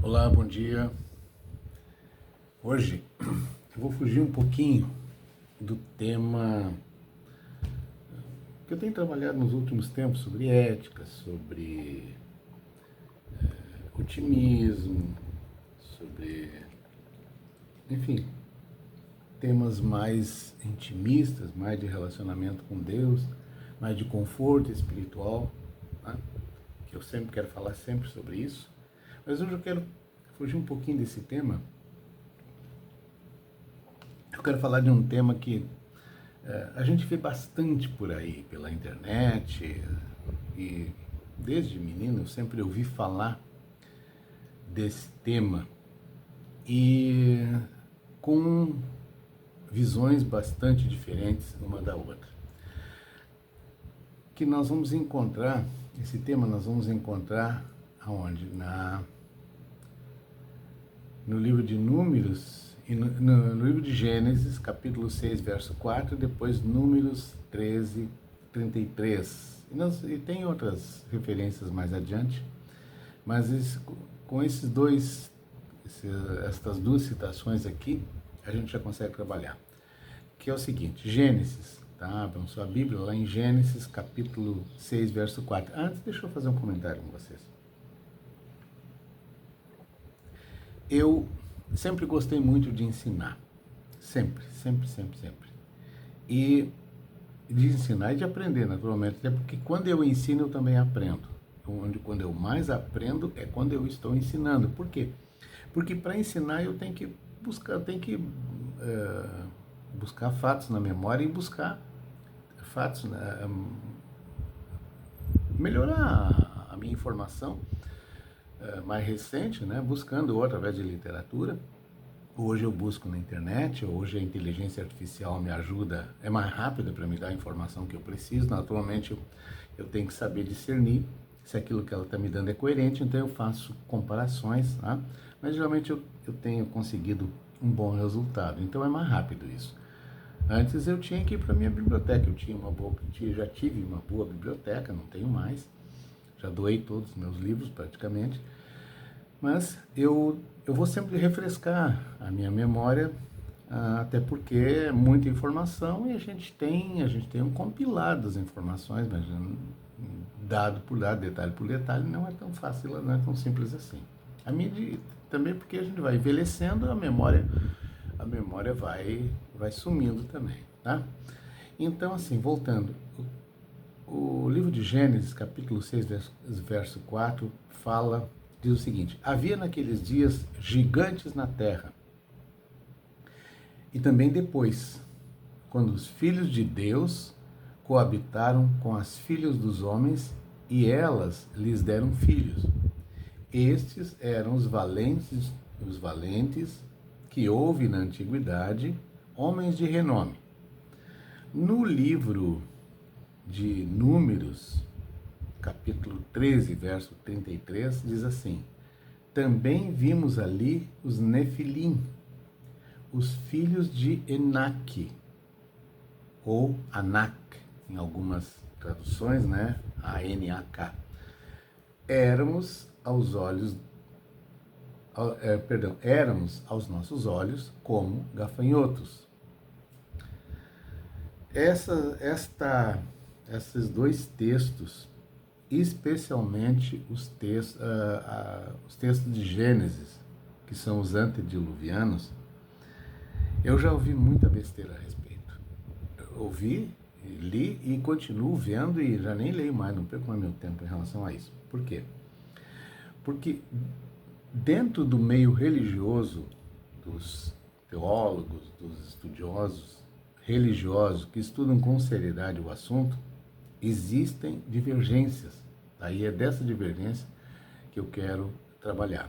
Olá, bom dia. Hoje eu vou fugir um pouquinho do tema que eu tenho trabalhado nos últimos tempos sobre ética, sobre otimismo, sobre, enfim, temas mais intimistas, mais de relacionamento com Deus, mais de conforto espiritual, né? Que eu sempre quero falar sempre sobre isso. Mas hoje eu quero fugir um pouquinho desse tema. Eu quero falar de um tema que a gente vê bastante por aí, pela internet, e desde menino eu sempre ouvi falar desse tema e com visões bastante diferentes uma da outra. Que nós vamos encontrar, esse tema nós vamos encontrar aonde? No livro de Números, e no livro de Gênesis, capítulo 6, verso 4, depois Números 13, 33. E tem outras referências mais adiante, mas com estas duas citações aqui, a gente já consegue trabalhar. Que é o seguinte, Gênesis, tá? Abram sua Bíblia lá em Gênesis, capítulo 6, verso 4. Antes, deixa eu fazer um comentário com vocês. Eu sempre gostei muito de ensinar. Sempre, sempre, sempre, sempre. E de ensinar e de aprender, naturalmente. Até porque quando eu ensino, eu também aprendo. Quando eu mais aprendo é quando eu estou ensinando. Por quê? Porque para ensinar eu tenho que buscar fatos na memória e buscar fatos, né, melhorar a minha informação mais recente, né, buscando através de literatura. Hoje eu busco na internet, hoje a inteligência artificial me ajuda, é mais rápida para me dar a informação que eu preciso. Naturalmente eu tenho que saber discernir se aquilo que ela está me dando é coerente, então eu faço comparações, tá? Mas geralmente eu tenho conseguido um bom resultado, então é mais rápido isso. Antes eu tinha que ir para a minha biblioteca, já tive uma boa biblioteca, não tenho mais, já doei todos os meus livros praticamente, mas eu vou sempre refrescar a minha memória, até porque é muita informação e a gente tem um compilado das informações, mas dado por dado, detalhe por detalhe, não é tão fácil, não é tão simples assim. Também porque a gente vai envelhecendo, a memória vai sumindo também, tá? Então, assim, voltando, o livro de Gênesis, capítulo 6, verso 4, diz o seguinte: havia naqueles dias gigantes na terra, e também depois, quando os filhos de Deus coabitaram com as filhas dos homens, e elas lhes deram filhos. Estes eram os valentes que houve na antiguidade, homens de renome. No livro de Números, capítulo 13, verso 33, diz assim: também vimos ali os Nefilim, os filhos de Enaque, ou Anak, em algumas traduções, né? A-N-A-K. Éramos aos nossos olhos como gafanhotos. Esses dois textos, especialmente os textos de Gênesis, que são os antediluvianos, eu já ouvi muita besteira a respeito. Eu ouvi, li e continuo vendo e já nem leio mais, não perco mais meu tempo em relação a isso. Por quê? Porque dentro do meio religioso, dos teólogos, dos estudiosos religiosos que estudam com seriedade o assunto, existem divergências. Aí é dessa divergência que eu quero trabalhar.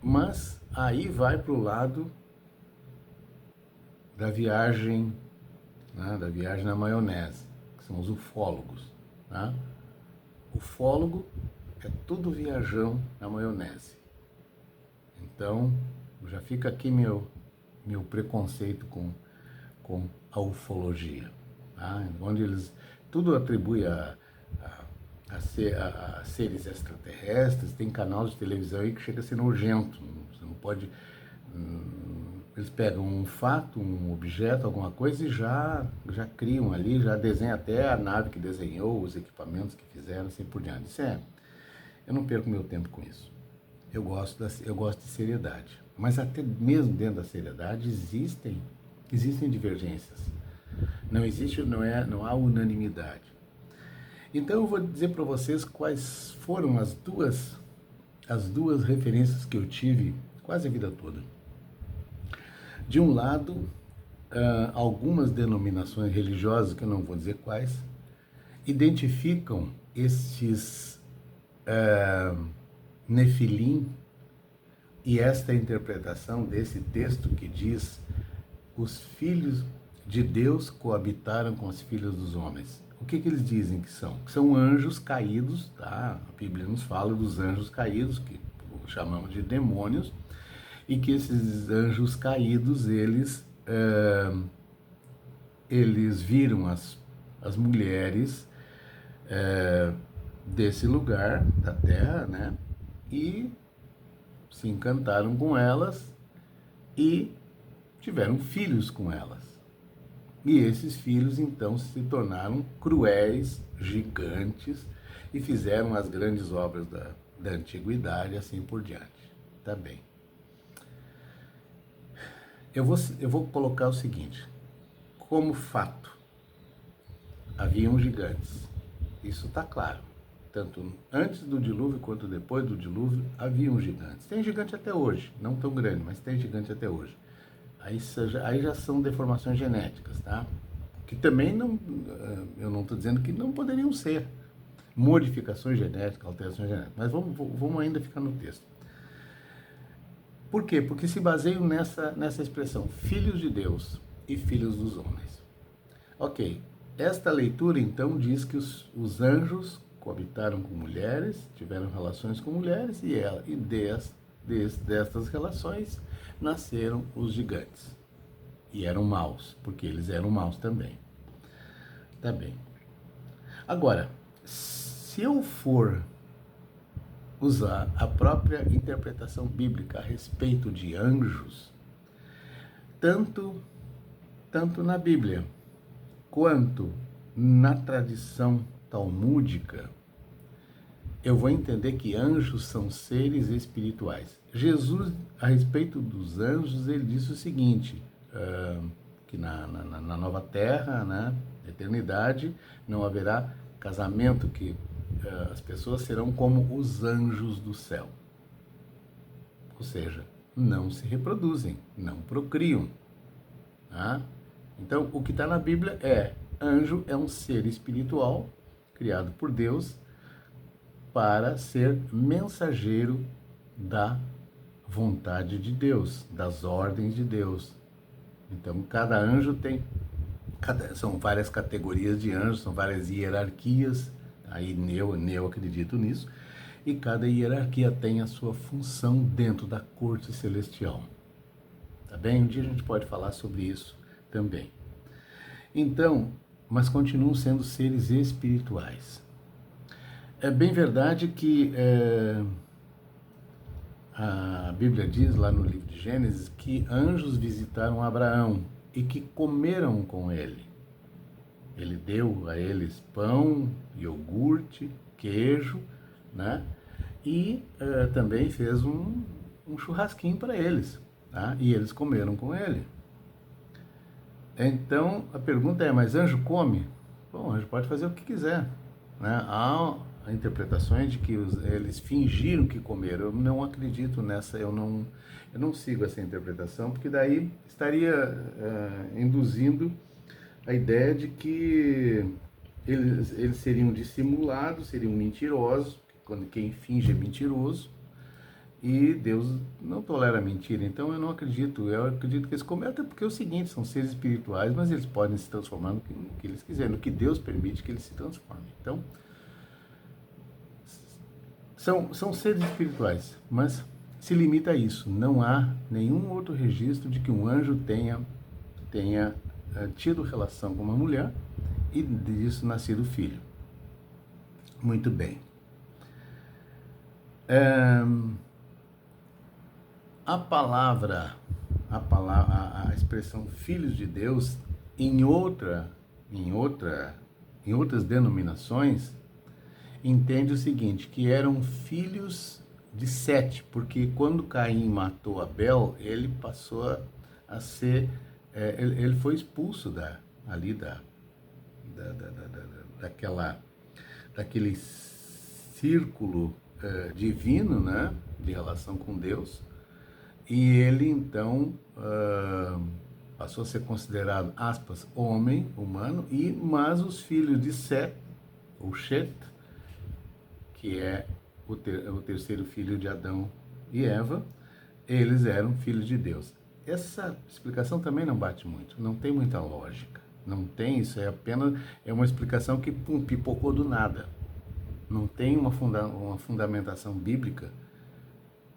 Mas aí vai para o lado da viagem, né, da viagem na maionese, que são os ufólogos. Tá? Ufólogo é tudo viajão na maionese. Então, já fica aqui meu preconceito com a ufologia, tá? Onde eles tudo atribui a a seres extraterrestres. Tem canal de televisão aí que chega a ser nojento. Você não pode... Eles pegam um fato, um objeto, alguma coisa e já criam ali, já desenham até a nave que desenhou, os equipamentos que fizeram, assim por diante. Eu não perco meu tempo com isso. Eu gosto de seriedade. Mas até mesmo dentro da seriedade existem divergências. Não há unanimidade. Então eu vou dizer para vocês quais foram as duas referências que eu tive quase a vida toda. De um lado, algumas denominações religiosas, que eu não vou dizer quais, identificam estes Nefilim e esta interpretação desse texto que diz: os filhos de Deus coabitaram com os filhos dos homens. O que eles dizem que são? Que são anjos caídos, tá? A Bíblia nos fala dos anjos caídos, que chamamos de demônios, e que esses anjos caídos, eles viram as mulheres desse lugar, da terra, né? E se encantaram com elas e tiveram filhos com elas. E esses filhos, então, se tornaram cruéis, gigantes, e fizeram as grandes obras da antiguidade, assim por diante. Tá bem. Eu vou colocar o seguinte, como fato: haviam gigantes. Isso está claro. Tanto antes do dilúvio quanto depois do dilúvio, haviam gigantes. Tem gigante até hoje, não tão grande, mas tem gigante até hoje. Aí já são deformações genéticas, tá? Que também eu não estou dizendo que não poderiam ser modificações genéticas, alterações genéticas, mas vamos ainda ficar no texto. Por quê? Porque se baseiam nessa expressão, filhos de Deus e filhos dos homens. Ok, esta leitura então diz que os anjos coabitaram com mulheres, tiveram relações com mulheres, e destas relações nasceram os gigantes. E eram maus, porque eles eram maus também. Tá bem. Agora, se eu for usar a própria interpretação bíblica a respeito de anjos, tanto na Bíblia quanto na tradição talmúdica, eu vou entender que anjos são seres espirituais. Jesus, a respeito dos anjos, ele disse o seguinte, que na nova terra, né, na eternidade, não haverá casamento, que as pessoas serão como os anjos do céu. Ou seja, não se reproduzem, não procriam. Tá? Então, o que está na Bíblia anjo é um ser espiritual, criado por Deus, para ser mensageiro da vontade de Deus, das ordens de Deus. Então, cada anjo são várias categorias de anjos, são várias hierarquias, aí eu acredito nisso, e cada hierarquia tem a sua função dentro da corte celestial. Tá bem? Um dia a gente pode falar sobre isso também. Então, mas continuam sendo seres espirituais. É bem verdade que a Bíblia diz lá no livro de Gênesis que anjos visitaram Abraão e que comeram com ele. Ele deu a eles pão, iogurte, queijo, né? E também fez um churrasquinho para eles, tá? E eles comeram com ele. Então, a pergunta é, mas anjo come? Bom, anjo pode fazer o que quiser, né? Há interpretações de que eles fingiram que comeram. Eu não acredito nessa, eu não sigo essa interpretação, porque daí estaria induzindo a ideia de que eles seriam dissimulados, seriam mentirosos, quando quem finge é mentiroso, e Deus não tolera mentira. Então eu acredito que eles comem, até porque é o seguinte, são seres espirituais, mas eles podem se transformar no que eles quiserem, no que Deus permite que eles se transformem. Então, são seres espirituais, mas se limita a isso. Não há nenhum outro registro de que um anjo tenha tido relação com uma mulher e disso nascido filho. Muito bem. É, a expressão filhos de Deus em outras denominações entende o seguinte, que eram filhos de Sete, porque quando Caim matou Abel, ele passou a ser, ele foi expulso ali daquele círculo divino, né, de relação com Deus, e ele então passou a ser considerado, aspas, homem, humano, mas os filhos de Set, ou Shet, que é o terceiro filho de Adão e Eva, eles eram filhos de Deus. Essa explicação também não bate muito, não tem muita lógica. Não tem, isso é apenas uma explicação que pipocou do nada. Não tem uma fundamentação bíblica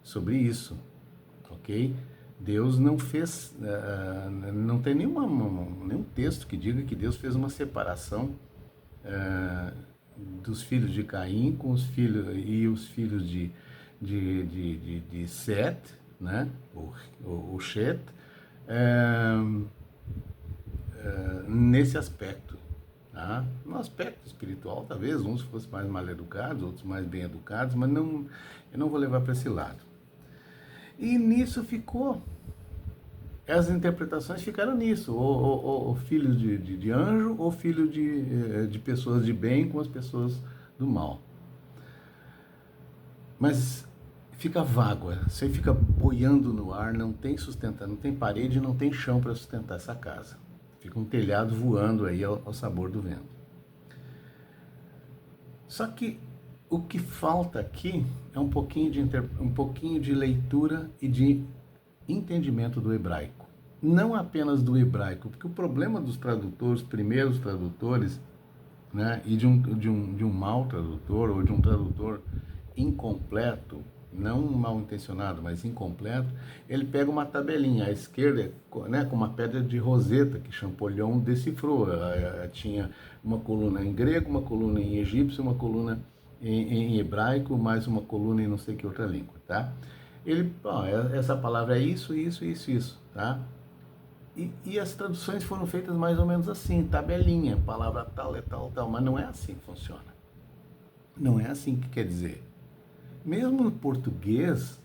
sobre isso, ok? Deus não fez, não tem nenhum texto que diga que Deus fez uma separação dos filhos de Caim com os filhos de Set, né? O Shet, nesse aspecto. Tá? No aspecto espiritual, talvez uns fossem mais mal educados, outros mais bem educados, mas eu não vou levar para esse lado. E nisso ficou. As interpretações ficaram nisso, ou filhos de anjo, ou filho de pessoas de bem com as pessoas do mal. Mas fica vago, você fica boiando no ar, não tem sustentação, não tem parede, não tem chão para sustentar essa casa. Fica um telhado voando aí ao sabor do vento. Só que o que falta aqui é um pouquinho de leitura e de entendimento do hebraico. Não apenas do hebraico, porque o problema dos tradutores, primeiros tradutores, né, e de um mau tradutor, ou de um tradutor incompleto, não mal intencionado, mas incompleto, ele pega uma tabelinha à esquerda, né, com uma pedra de Roseta, que Champollion decifrou. Tinha uma coluna em grego, uma coluna em egípcio, uma coluna em hebraico, mais uma coluna em não sei que outra língua, tá? Essa palavra é isso, tá? E as traduções foram feitas mais ou menos assim, tabelinha, palavra tal é tal, mas não é assim que funciona. Não é assim que quer dizer. Mesmo no português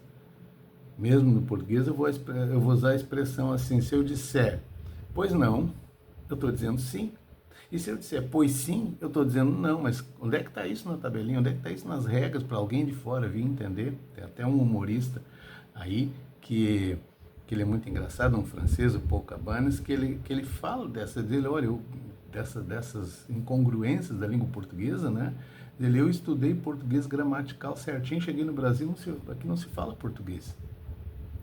eu vou usar a expressão assim, se eu disser, pois não, eu estou dizendo sim. E se eu disser, pois sim, eu estou dizendo não, mas onde é que está isso na tabelinha? Onde é que está isso nas regras para alguém de fora vir entender? Tem até um humorista aí que ele é muito engraçado, um francês, o Paul Cabanes, que ele fala dessas incongruências da língua portuguesa, né? Eu estudei português gramatical certinho, cheguei no Brasil, aqui não se fala português,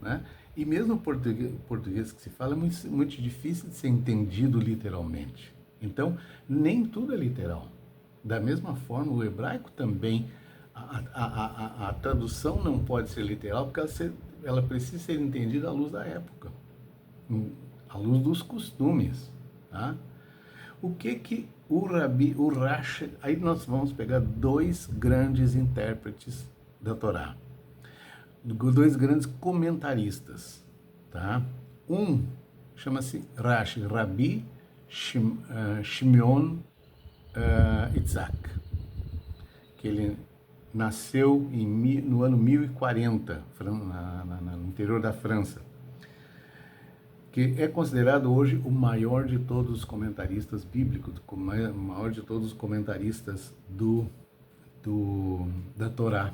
né? E mesmo o português que se fala é muito, muito difícil de ser entendido literalmente. Então, nem tudo é literal. Da mesma forma, o hebraico também, a tradução não pode ser literal, porque ela precisa ser entendida à luz da época, à luz dos costumes, tá? O que o Rashi, aí nós vamos pegar dois grandes intérpretes da Torá, dois grandes comentaristas, tá? Um chama-se Rashi, Rabi Shimon Itzhak, que ele nasceu no ano 1040, no interior da França, que é considerado hoje o maior de todos os comentaristas bíblicos, o maior de todos os comentaristas da Torá.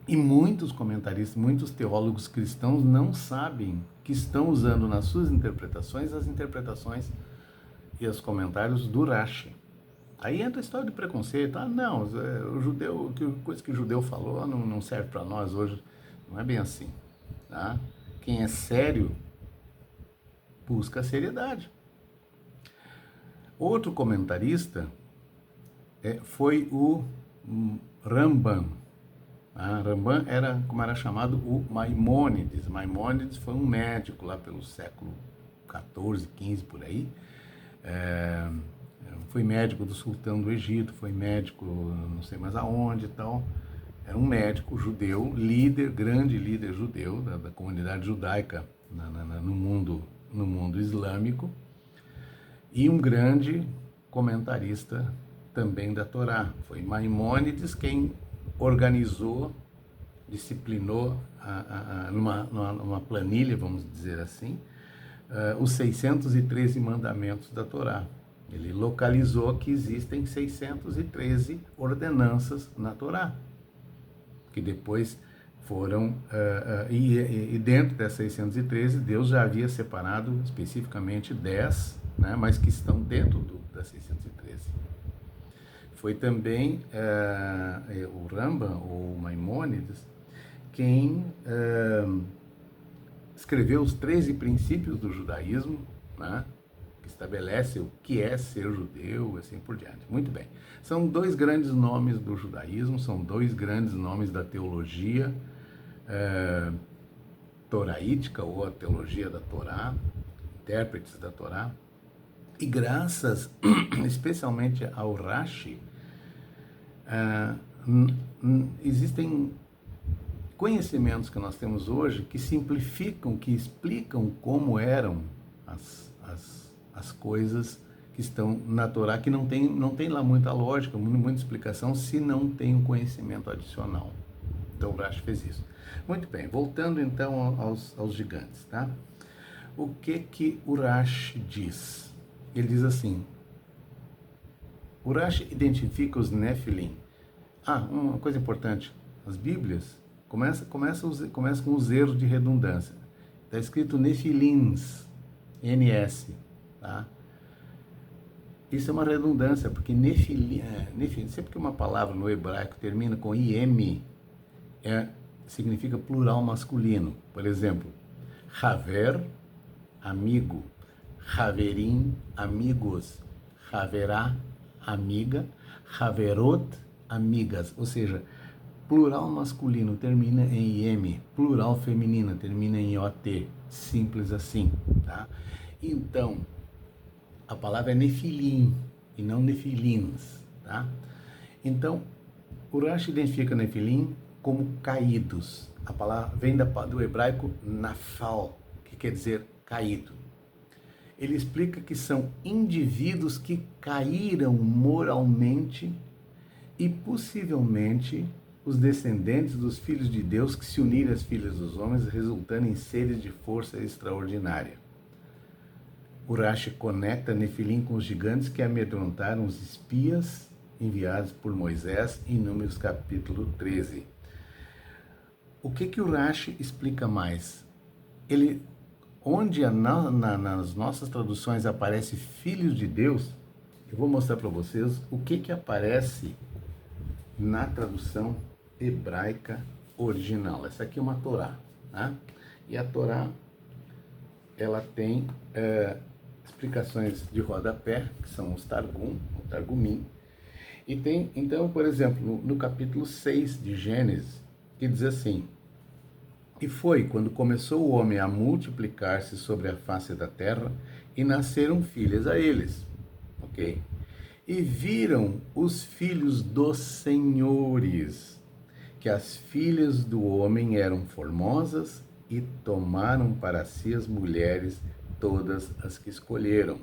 E muitos comentaristas, muitos teólogos cristãos não sabem que estão usando nas suas interpretações as interpretações e os comentários do Rashi. Aí entra a história de preconceito. Não, o judeu, coisa que o judeu falou não serve para nós hoje. Não é bem assim, tá? Quem é sério busca a seriedade. Outro comentarista foi o Rambam. Rambam era, como era chamado, o Maimônides. Maimônides foi um médico lá pelo século XIV, XV, por aí. Foi médico do sultão do Egito, foi médico não sei mais aonde e tal. Era um médico judeu, líder, grande líder judeu da comunidade judaica no mundo islâmico, e um grande comentarista também da Torá. Foi Maimônides quem organizou, disciplinou numa planilha, vamos dizer assim, os 613 mandamentos da Torá. Ele localizou que existem 613 ordenanças na Torá, que depois foram, e dentro dessas 613, Deus já havia separado especificamente 10, né, mas que estão dentro das 613. Foi também o Rambam, ou Maimônides, quem escreveu os 13 princípios do judaísmo, né, que estabelece o que é ser judeu, assim por diante. Muito bem. São dois grandes nomes do judaísmo, são dois grandes nomes da teologia toraítica, ou a teologia da Torá, intérpretes da Torá. E graças especialmente ao Rashi, existem conhecimentos que nós temos hoje que simplificam, que explicam como eram as coisas que estão na Torá, que não tem lá muita lógica, muita explicação, se não tem um conhecimento adicional. Então o Rashi fez isso. Muito bem, voltando então aos gigantes, tá? O que o Rashi diz? Ele diz assim, o Rashi identifica os Nefilim. Uma coisa importante, as Bíblias começam com os erros de redundância. Está escrito Nefilins, NS, tá? Isso é uma redundância, porque Nefilim, sempre que uma palavra no hebraico termina com IM, significa plural masculino. Por exemplo, Haver, amigo, Haverim, amigos, Haverá, amiga, Haverot, amigas. Ou seja, plural masculino termina em IM, plural feminina termina em OT. Simples assim, tá? Então, a palavra é Nefilim e não Nefilins, tá? Então, o Rashi identifica Nefilim como caídos. A palavra vem do hebraico nafal, que quer dizer caído. Ele explica que são indivíduos que caíram moralmente e possivelmente os descendentes dos filhos de Deus que se uniram às filhas dos homens, resultando em seres de força extraordinária. O Rashi conecta Nefilim com os gigantes que amedrontaram os espias enviados por Moisés em Números capítulo 13. O que o Rashi explica mais? Onde nas nossas traduções aparece filhos de Deus, eu vou mostrar para vocês o que aparece na tradução hebraica original. Essa aqui é uma Torá, né? E a Torá, ela tem explicações de rodapé, que são os Targum, o Targumim. E tem, então, por exemplo, no capítulo 6 de Gênesis, que diz assim: E foi quando começou o homem a multiplicar-se sobre a face da terra, e nasceram filhas a eles. Ok? E viram os filhos dos senhores, que as filhas do homem eram formosas, e tomaram para si as mulheres, todas as que escolheram.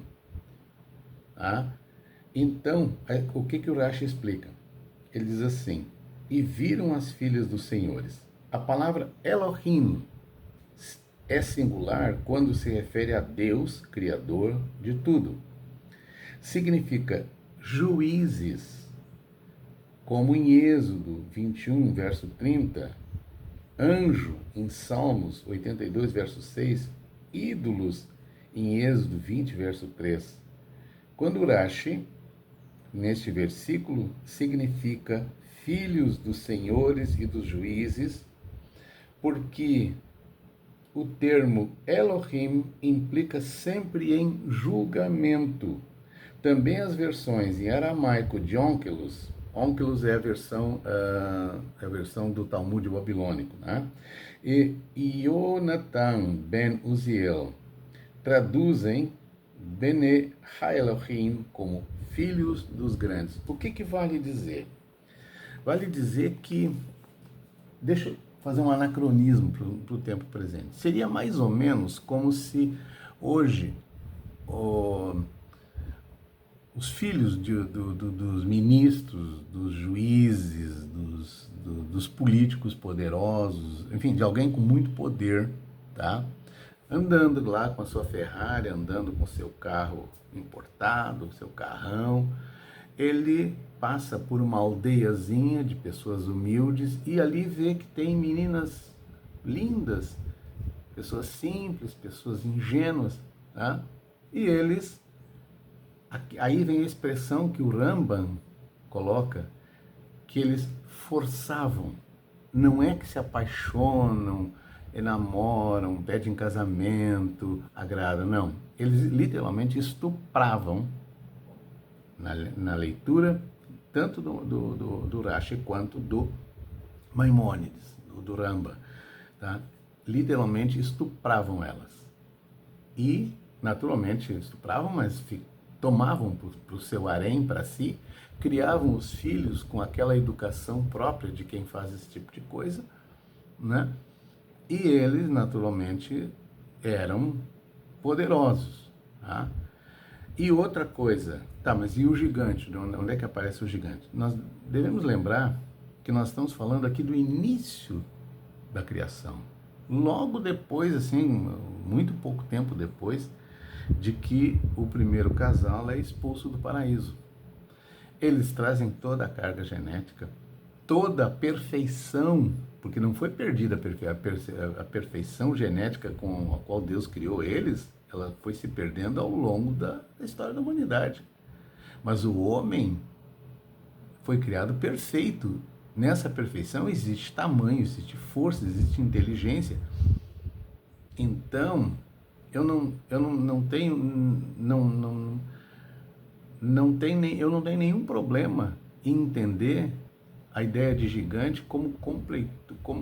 Tá? Então, o que o Rashi explica? Ele diz assim: e viram as filhas dos senhores. A palavra Elohim é singular quando se refere a Deus, Criador de tudo. Significa juízes, como em Êxodo 21, verso 30, anjo em Salmos 82, verso 6, ídolos em Êxodo 20, verso 3. Quando Rashi, neste versículo, significa filhos dos senhores e dos juízes, porque o termo Elohim implica sempre em julgamento. Também as versões em aramaico de Onkelos é a versão do Talmud babilônico, né? E Yonatan ben Uziel traduzem Bene Elohim, como filhos dos grandes. O que vale dizer? Vale dizer que, deixa eu fazer um anacronismo para o tempo presente. Seria mais ou menos como se hoje os filhos dos ministros, dos juízes, dos políticos poderosos, enfim, de alguém com muito poder, tá? Andando lá com a sua Ferrari, andando com seu carro importado, seu carrão, ele passa por uma aldeiazinha de pessoas humildes e ali vê que tem meninas lindas, pessoas simples, pessoas ingênuas, tá? E eles, aí vem a expressão que o Rambam coloca, que eles forçavam. Não é que se apaixonam, enamoram, pedem casamento, agradam, não. Eles literalmente estupravam, na leitura, tanto do Rashi quanto do Maimônides, do Rambam, tá? Literalmente estupravam elas. E, naturalmente, estupravam, mas tomavam para o seu harém, para si, criavam os filhos com aquela educação própria de quem faz esse tipo de coisa, né? E eles, naturalmente, eram poderosos, tá? E outra coisa, tá, mas e o gigante? Onde é que aparece o gigante? Nós devemos lembrar que nós estamos falando aqui do início da criação. Logo depois, assim, muito pouco tempo depois de que o primeiro casal é expulso do paraíso. Eles trazem toda a carga genética, toda a perfeição, porque não foi perdida a perfeição genética com a qual Deus criou eles, ela foi se perdendo ao longo da história da humanidade. Mas o homem foi criado perfeito. Nessa perfeição existe tamanho, existe força, existe inteligência. Então, eu não tenho nenhum problema em entender a ideia de gigante como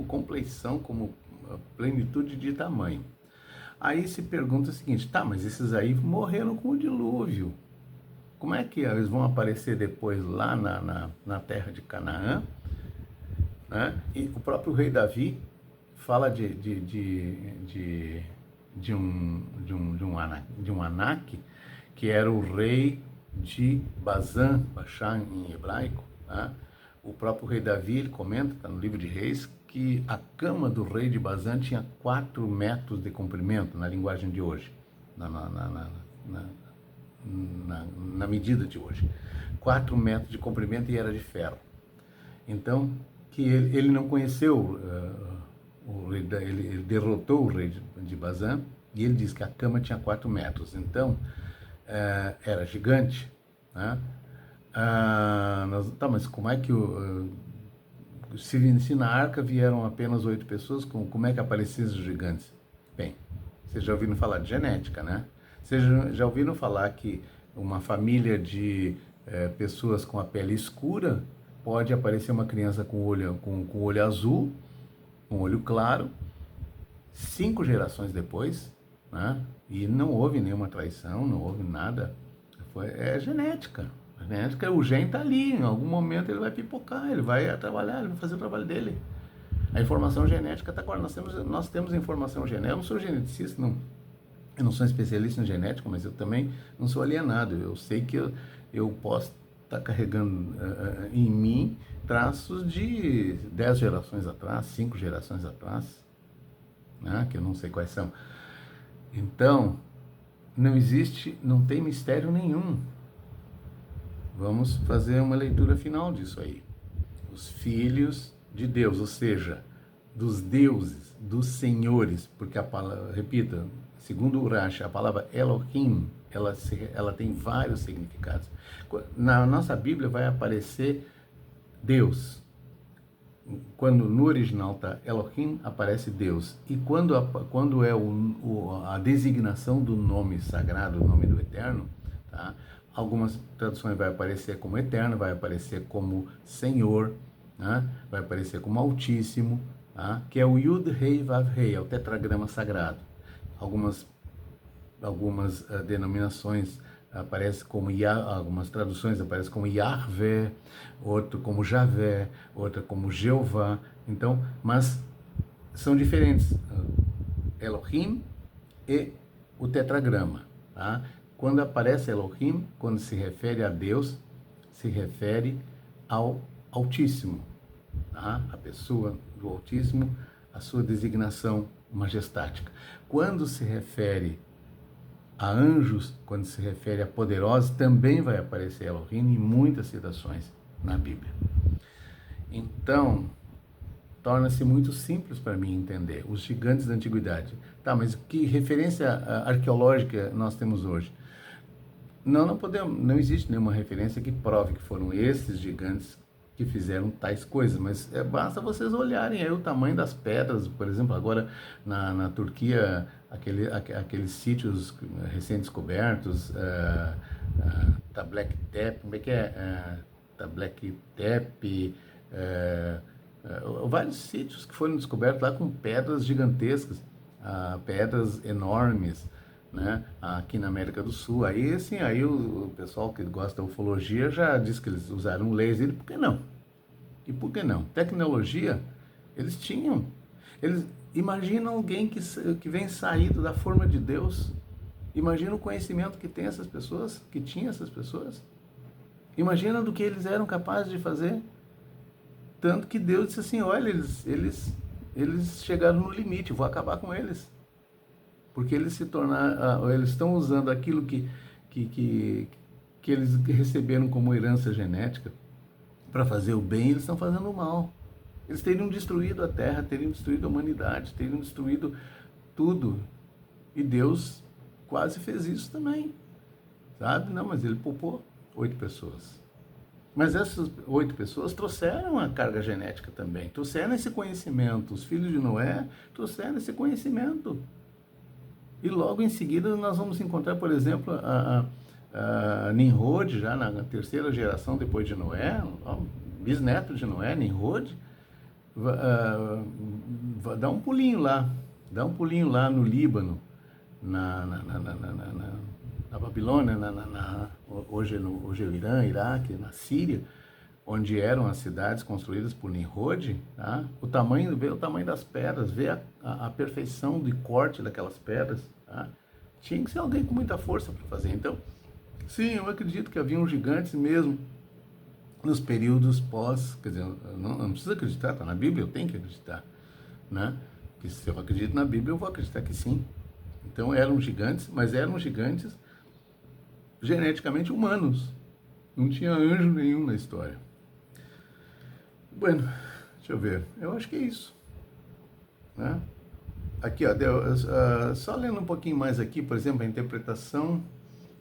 compleição, como plenitude de tamanho. Aí se pergunta o seguinte, tá, mas esses aí morreram com o dilúvio. Como é que eles vão aparecer depois lá na terra de Canaã? Né? E o próprio rei Davi fala de um Anak, que era o rei de Bazã, Baixá em hebraico. Né? O próprio rei Davi, ele comenta, está no livro de Reis, que a cama do rei de Bazã tinha 4 metros de comprimento, na linguagem de hoje, na medida de hoje. 4 metros de comprimento e era de ferro. Então, que ele não conheceu, ele derrotou o rei de Bazã, e ele diz que a cama tinha 4 metros. Então, era gigante. Né? Tá, mas como é que se na arca vieram apenas 8 pessoas, como é que apareciam os gigantes? Bem, vocês já ouviram falar de genética, né? Vocês já ouviram falar que uma família de pessoas com a pele escura pode aparecer uma criança com olho azul, com olho claro, 5 gerações depois, né? E não houve nenhuma traição, não houve nada. É genética. A genética, o gene está ali, em algum momento ele vai pipocar, ele vai trabalhar, ele vai fazer o trabalho dele. A informação genética está agora. Nós temos informação genética. Eu não sou geneticista, não. Eu não sou especialista em genética, mas eu também não sou alienado. Eu sei que eu posso estar carregando em mim traços de 10 gerações atrás, 5 gerações atrás, né, que eu não sei quais são. Então, não tem mistério nenhum. Vamos fazer uma leitura final disso aí. Os filhos de Deus, ou seja, dos deuses, dos senhores, porque a palavra, repita, segundo o Rashi, a palavra Elohim, ela tem vários significados. Na nossa Bíblia vai aparecer Deus. Quando no original está Elohim, aparece Deus. E quando é a designação do nome sagrado, o nome do Eterno, tá? Algumas traduções vai aparecer como Eterno, vai aparecer como Senhor, né? Vai aparecer como Altíssimo, tá? Que é o Yud Rei Vav Rei, é o tetragrama sagrado. Algumas algumas denominações aparece como algumas traduções aparecem como Yahvé, outro como Javé, outra como Jeová. Então, mas são diferentes, Elohim e o tetragrama, tá? Quando aparece Elohim, quando se refere a Deus, se refere ao Altíssimo, tá? A pessoa do Altíssimo, a sua designação majestática. Quando se refere a anjos, quando se refere a poderosos, também vai aparecer Elohim em muitas citações na Bíblia. Então, torna-se muito simples para mim entender os gigantes da antiguidade. Tá, mas que referência arqueológica nós temos hoje? Não existe nenhuma referência que prove que foram esses gigantes que fizeram tais coisas, mas basta vocês olharem aí o tamanho das pedras, por exemplo, agora na Turquia, aqueles sítios recém-descobertos, Tablek Tepe, como é que é? Tablek Tepe, vários sítios que foram descobertos lá com pedras gigantescas, pedras enormes, né, aqui na América do Sul. Aí, assim, aí o pessoal que gosta da ufologia já diz que eles usaram laser, por que não? E por que não? Tecnologia, eles tinham. Eles, imagina alguém que vem saído da forma de Deus, imagina o conhecimento que tem essas pessoas, que tinha essas pessoas, imagina do que eles eram capazes de fazer, tanto que Deus disse assim, olha, eles chegaram no limite, vou acabar com eles. Porque eles eles estão usando aquilo que eles receberam como herança genética para fazer o bem, eles estão fazendo o mal. Eles teriam destruído a terra, teriam destruído a humanidade, teriam destruído tudo. E Deus quase fez isso também, sabe? Não, mas ele poupou 8 pessoas. Mas essas 8 pessoas trouxeram a carga genética também, trouxeram esse conhecimento. Os filhos de Noé trouxeram esse conhecimento. E logo em seguida nós vamos encontrar, por exemplo, a Nimrod, já na terceira geração depois de Noé, bisneto de Noé, Nimrod, dá um pulinho lá no Líbano, na Babilônia, hoje é o Irã, Iraque, na Síria, onde eram as cidades construídas por Nimrod, tá? Vê o tamanho das pedras, vê a perfeição de corte daquelas pedras, tá? Tinha que ser alguém com muita força para fazer. Então, sim, eu acredito que haviam gigantes mesmo nos períodos quer dizer, não precisa acreditar, está na Bíblia, eu tenho que acreditar, né? Que se eu acredito na Bíblia, eu vou acreditar que sim. Então eram gigantes, mas eram gigantes geneticamente humanos. Não tinha anjo nenhum na história. Bueno, deixa eu ver. Eu acho que é isso, né? Aqui, ó, só lendo um pouquinho mais aqui, por exemplo, a interpretação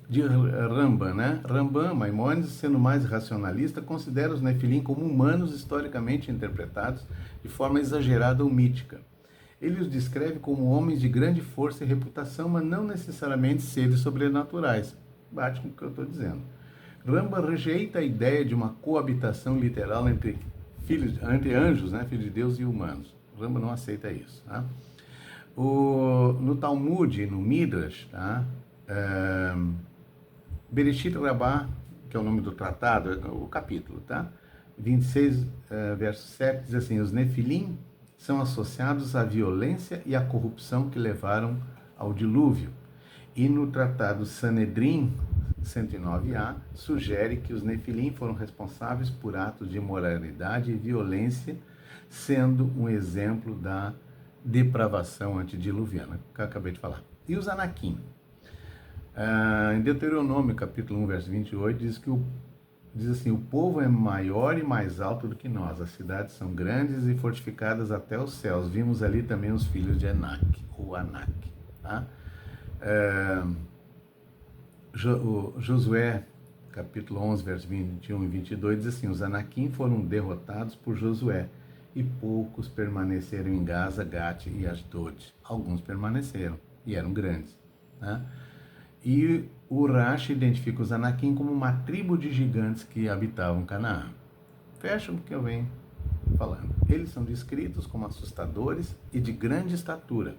de Rambam, né? Rambam, Maimônides, sendo mais racionalista, considera os Nefilim como humanos historicamente interpretados de forma exagerada ou mítica. Ele os descreve como homens de grande força e reputação, mas não necessariamente seres sobrenaturais. Bate com o que eu estou dizendo. Rambam rejeita a ideia de uma coabitação literal entre anjos, né, filhos de Deus e humanos. Rambam não aceita isso. Tá? No Talmud, no Midrash, tá? Bereshit Rabbah, que é o nome do tratado, o capítulo, tá? 26, verso 7, diz assim, os Nefilim são associados à violência e à corrupção que levaram ao dilúvio. E no tratado Sanedrim 109a, sugere que os Nefilim foram responsáveis por atos de imoralidade e violência, sendo um exemplo da depravação antediluviana, que eu acabei de falar. E os Anakim? Em Deuteronômio, capítulo 1, verso 28, diz assim, o povo é maior e mais alto do que nós, as cidades são grandes e fortificadas até os céus. Vimos ali também os filhos de Enac, ou Anak. Tá? Josué, capítulo 11, verso 21 e 22, diz assim, os Anakim foram derrotados por Josué, e poucos permaneceram em Gaza, Gate e Asdod. Alguns permaneceram, e eram grandes. Tá? E o Rashi identifica os Anakim como uma tribo de gigantes que habitavam Canaã. Fecha o que eu venho falando. Eles são descritos como assustadores e de grande estatura.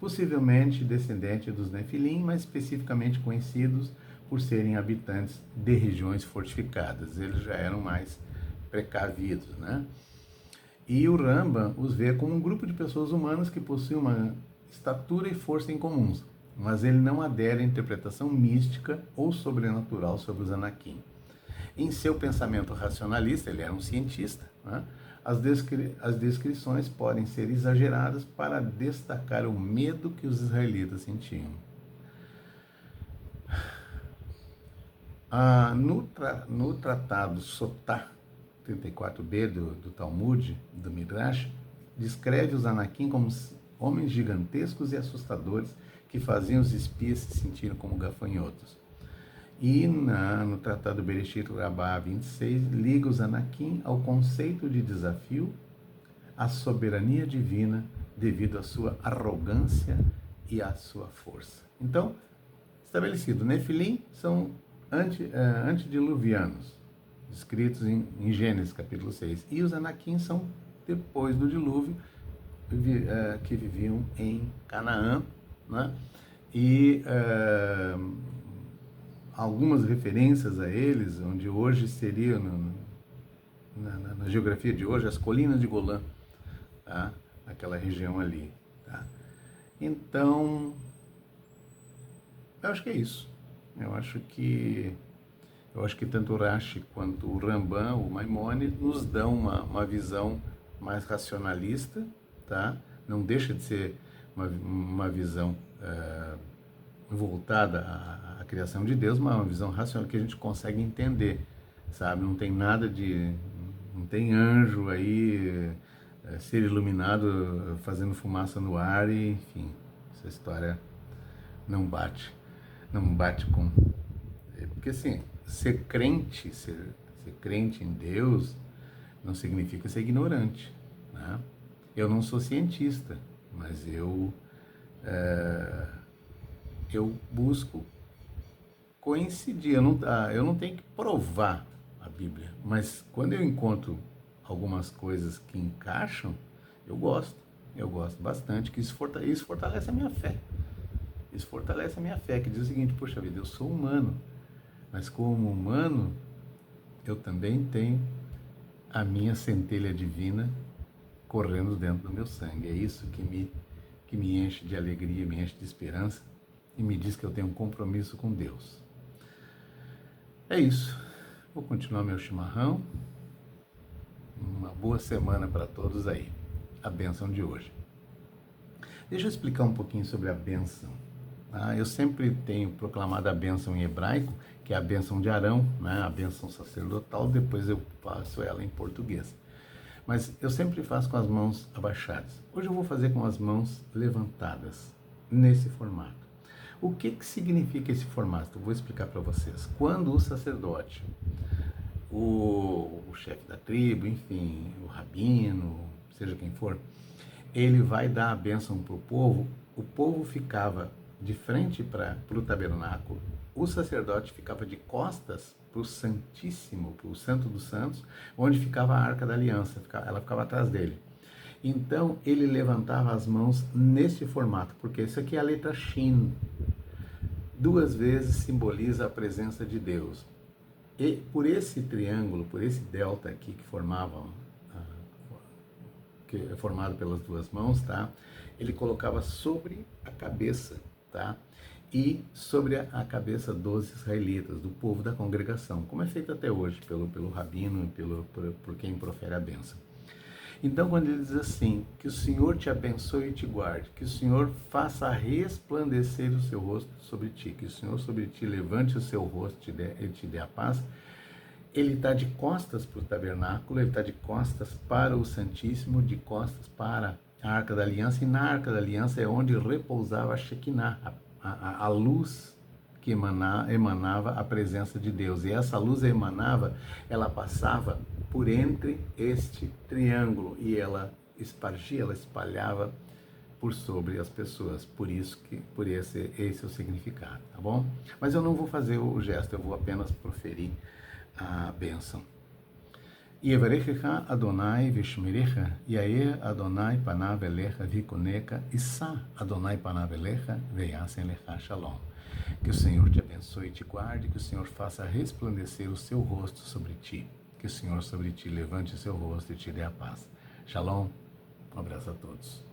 possivelmente descendente dos Nefilim, mas especificamente conhecidos por serem habitantes de regiões fortificadas. Eles já eram mais precavidos, né? E o Rambam os vê como um grupo de pessoas humanas que possuem uma estatura e força incomuns, mas ele não adere à interpretação mística ou sobrenatural sobre os Anakim. Em seu pensamento racionalista, ele era um cientista, né? As descrições podem ser exageradas para destacar o medo que os israelitas sentiam. No tratado Sotá 34b do Talmud, do Midrash, descreve os Anakim como homens gigantescos e assustadores que faziam os espias se sentirem como gafanhotos. E no Tratado Bereshit Rabbah 26, liga os Anakim ao conceito de desafio à soberania divina devido à sua arrogância e à sua força. Então, estabelecido, Nefilim são antediluvianos, descritos em Gênesis capítulo 6, e os Anakim são depois do dilúvio, que viviam em Canaã, né? E algumas referências a eles, onde hoje seria, na geografia de hoje, as colinas de Golã, tá? Aquela região ali. Tá? Então, eu acho que é isso. Eu acho que tanto o Rashi quanto o Rambam, o Maimônides, nos dão uma visão mais racionalista, tá? Não deixa de ser uma visão voltada à criação de Deus, mas uma visão racional que a gente consegue entender, sabe? Não tem nada não tem anjo aí, ser iluminado fazendo fumaça no ar e, enfim, essa história não bate com... Porque assim, ser crente em Deus não significa ser ignorante, né? Eu não sou cientista, mas eu busco coincidir. Eu não tenho que provar a Bíblia, mas quando eu encontro algumas coisas que encaixam, eu gosto bastante, que isso fortalece a minha fé. Isso fortalece a minha fé, que diz o seguinte: poxa vida, eu sou humano, mas como humano, eu também tenho a minha centelha divina correndo dentro do meu sangue. É isso que me enche de alegria, me enche de esperança e me diz que eu tenho um compromisso com Deus. É isso. Vou continuar meu chimarrão. Uma boa semana para todos aí. A bênção de hoje. Deixa eu explicar um pouquinho sobre a bênção. Eu sempre tenho proclamado a bênção em hebraico, que é a bênção de Arão, né? A bênção sacerdotal, depois eu faço ela em português. Mas eu sempre faço com as mãos abaixadas. Hoje eu vou fazer com as mãos levantadas, nesse formato. O que significa esse formato? Eu vou explicar para vocês. Quando o sacerdote, o chefe da tribo, enfim, o rabino, seja quem for, ele vai dar a bênção para o povo ficava de frente para o tabernáculo, o sacerdote ficava de costas para o Santíssimo, para o Santo dos Santos, onde ficava a Arca da Aliança, ela ficava atrás dele. Então, ele levantava as mãos nesse formato, porque isso aqui é a letra Shin. 2 vezes simboliza a presença de Deus. E por esse triângulo, por esse delta aqui que é formado pelas 2 mãos, tá? Ele colocava sobre a cabeça, tá? E sobre a cabeça dos israelitas, do povo da congregação, como é feito até hoje pelo rabino e por quem profere a bênção. Então, quando ele diz assim, que o Senhor te abençoe e te guarde, que o Senhor faça resplandecer o seu rosto sobre ti, que o Senhor sobre ti levante o seu rosto e te dê a paz, ele está de costas para o tabernáculo, ele está de costas para o Santíssimo, de costas para a Arca da Aliança, e na Arca da Aliança é onde repousava a Shekinah, a luz que emanava a presença de Deus. E essa luz ela passava por entre este triângulo e ela espalhava por sobre as pessoas. Por esse é o significado, tá bom? Mas eu não vou fazer o gesto, eu vou apenas proferir a bênção. Yevarechecha Adonai vishmerecha, Yair Adonai panav elecha vikoneka, Issa Adonai panav elecha veiasen lecha shalom. Que o Senhor te abençoe e te guarde, que o Senhor faça resplandecer o seu rosto sobre ti, que o Senhor sobre ti levante o seu rosto e te dê a paz. Shalom, um abraço a todos.